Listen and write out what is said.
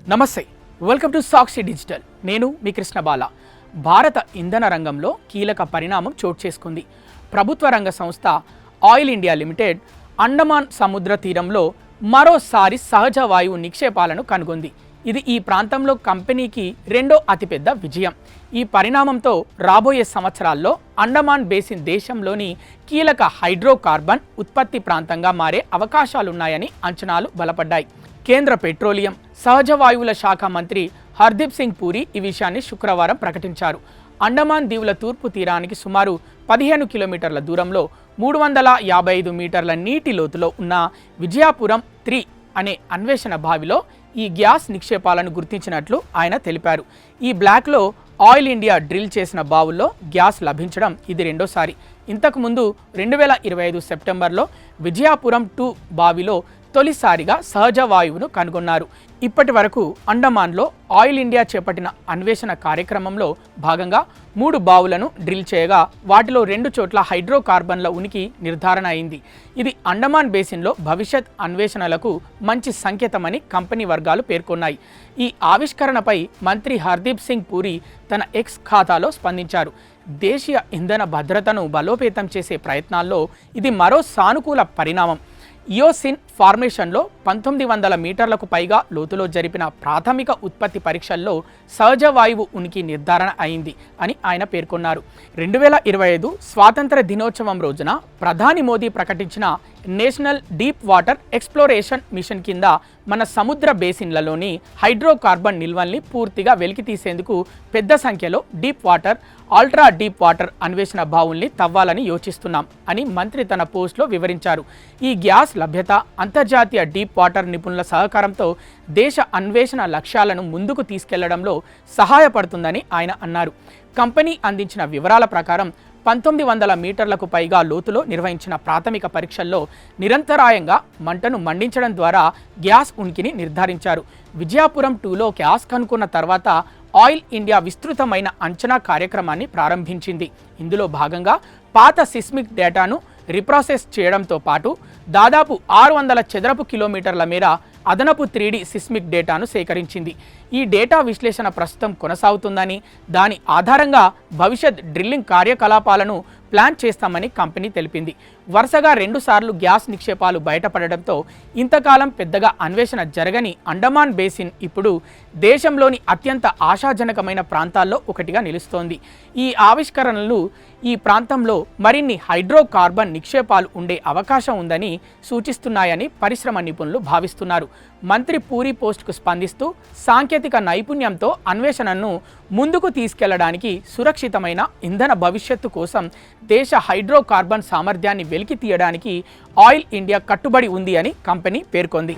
నమస్తే, welcome to Sakshi digital. నేను మీ కృష్ణబాల. భారత ఇంధన రంగంలో కీలక పరిణామం చోటు చేసుకుంది. ప్రభుత్వ రంగ సంస్థ ఆయిల్ ఇండియా లిమిటెడ్ అండమాన్ సముద్ర తీరంలో మరోసారి సహజ వాయువు నిక్షేపాలను కనుగొంది. ఇది ఈ ప్రాంతంలో కంపెనీకి రెండో అతిపెద్ద విజయం. ఈ పరిణామంతో రాబోయే సంవత్సరాల్లో అండమాన్ బేసిన్ దేశంలోని కీలక హైడ్రోకార్బన్ ఉత్పత్తి ప్రాంతంగా మారే అవకాశాలున్నాయని అంచనాలు బలపడ్డాయి. కేంద్ర పెట్రోలియం, సహజ వాయువుల శాఖ మంత్రి హర్దీప్ సింగ్ పూరి ఈ విషయాన్ని శుక్రవారం ప్రకటించారు. అండమాన్ దీవుల తూర్పు తీరానికి సుమారు 15 కిలోమీటర్ల దూరంలో 355 మీటర్ల నీటి లోతులో ఉన్న విజయపురం 3 అనే అన్వేషణ బావిలో ఈ గ్యాస్ నిక్షేపాలను గుర్తించినట్లు ఆయన తెలిపారు. ఈ బ్లాక్లో ఆయిల్ ఇండియా డ్రిల్ చేసిన బావుల్లో గ్యాస్ లభించడం ఇది రెండోసారి. ఇంతకుముందు 2025 సెప్టెంబర్లో విజయపురం 2 బావిలో తొలిసారిగా సహజ వాయువును కనుగొన్నారు. ఇప్పటి వరకు అండమాన్లో ఆయిల్ ఇండియా చేపట్టిన అన్వేషణ కార్యక్రమంలో భాగంగా 3 బావులను డ్రిల్ చేయగా వాటిలో 2 చోట్ల హైడ్రోకార్బన్ల ఉనికి నిర్ధారణ అయింది. ఇది అండమాన్ బేసిన్లో భవిష్యత్ అన్వేషణలకు మంచి సంకేతమని కంపెనీ వర్గాలు పేర్కొన్నాయి. ఈ ఆవిష్కరణపై మంత్రి హర్దీప్ సింగ్ పూరి తన ఎక్స్ ఖాతాలో స్పందించారు. దేశీయ ఇంధన భద్రతను బలోపేతం చేసే ప్రయత్నాల్లో ఇది మరో సానుకూల పరిణామం. ఇయోసిన్ ఫార్మేషన్లో 1900 మీటర్లకు పైగా లోతులో జరిపిన ప్రాథమిక ఉత్పత్తి పరీక్షల్లో సహజ వాయువు ఉనికి నిర్ధారణ అయింది అని ఆయన పేర్కొన్నారు. 2025 స్వాతంత్ర దినోత్సవం రోజున ప్రధాని మోదీ ప్రకటించిన national deep water exploration machine కింద మన సముద్ర బేసిన్లలోని హైడ్రోకార్బన్ నిల్వల్ని పూర్తిగా వెలికి తీసేందుకు పెద్ద సంఖ్యలో deep water, ultra deep water అన్వేషణ బావుల్ని తవ్వాలని యోచిస్తున్నాం అని మంత్రి తన పోస్ట్లో వివరించారు. ఈ గ్యాస్ లభ్యత అంతర్జాతీయ డీప్ వాటర్ నిపుణుల సహకారంతో దేశ అన్వేషణ లక్ష్యాలను ముందుకు తీసుకెళ్లడంలో సహాయపడుతుందని ఆయన అన్నారు. కంపెనీ అందించిన వివరాల ప్రకారం 1900 మీటర్లకు పైగా లోతులో నిర్వహించిన ప్రాథమిక పరీక్షల్లో నిరంతరాయంగా మంటను మండించడం ద్వారా గ్యాస్ ఉనికిని నిర్ధారించారు. విజయపురం 2లో గ్యాస్ కనుక్కున్న తర్వాత ఆయిల్ ఇండియా విస్తృతమైన అంచనా కార్యక్రమాన్ని ప్రారంభించింది. ఇందులో భాగంగా పాత సిస్మిక్ డేటాను రీప్రాసెస్ చేయడంతో పాటు దాదాపు 600 చదరపు కిలోమీటర్ల మేర అదనపు 3D సిస్మిక్ డేటాను సేకరించింది. ఈ డేటా విశ్లేషణ ప్రస్తుతం కొనసాగుతుందని, దాని ఆధారంగా భవిష్యత్ డ్రిల్లింగ్ కార్యకలాపాలను ప్లాన్ చేస్తామని కంపెనీ తెలిపింది. వరుసగా 2 సార్లు గ్యాస్ నిక్షేపాలు బయటపడడంతో ఇంతకాలం పెద్దగా అన్వేషణ జరగని అండమాన్ బేసిన్ ఇప్పుడు దేశంలోని అత్యంత ఆశాజనకమైన ప్రాంతాల్లో ఒకటిగా నిలుస్తోంది. ఈ ఆవిష్కరణలు ఈ ప్రాంతంలో మరిన్ని హైడ్రోకార్బన్ నిక్షేపాలు ఉండే అవకాశం ఉందని సూచిస్తున్నాయని పరిశ్రమ నిపుణులు భావిస్తున్నారు. మంత్రి పూరి పోస్టుకు స్పందిస్తూ సాంకేతిక నైపుణ్యంతో అన్వేషణను ముందుకు తీసుకెళ్లడానికి, సురక్షితమైన ఇంధన భవిష్యత్తు కోసం దేశ హైడ్రోకార్బన్ సామర్థ్యాన్ని వెలికి తీయడానికి ఆయిల్ ఇండియా కట్టుబడి ఉంది అని కంపెనీ పేర్కొంది.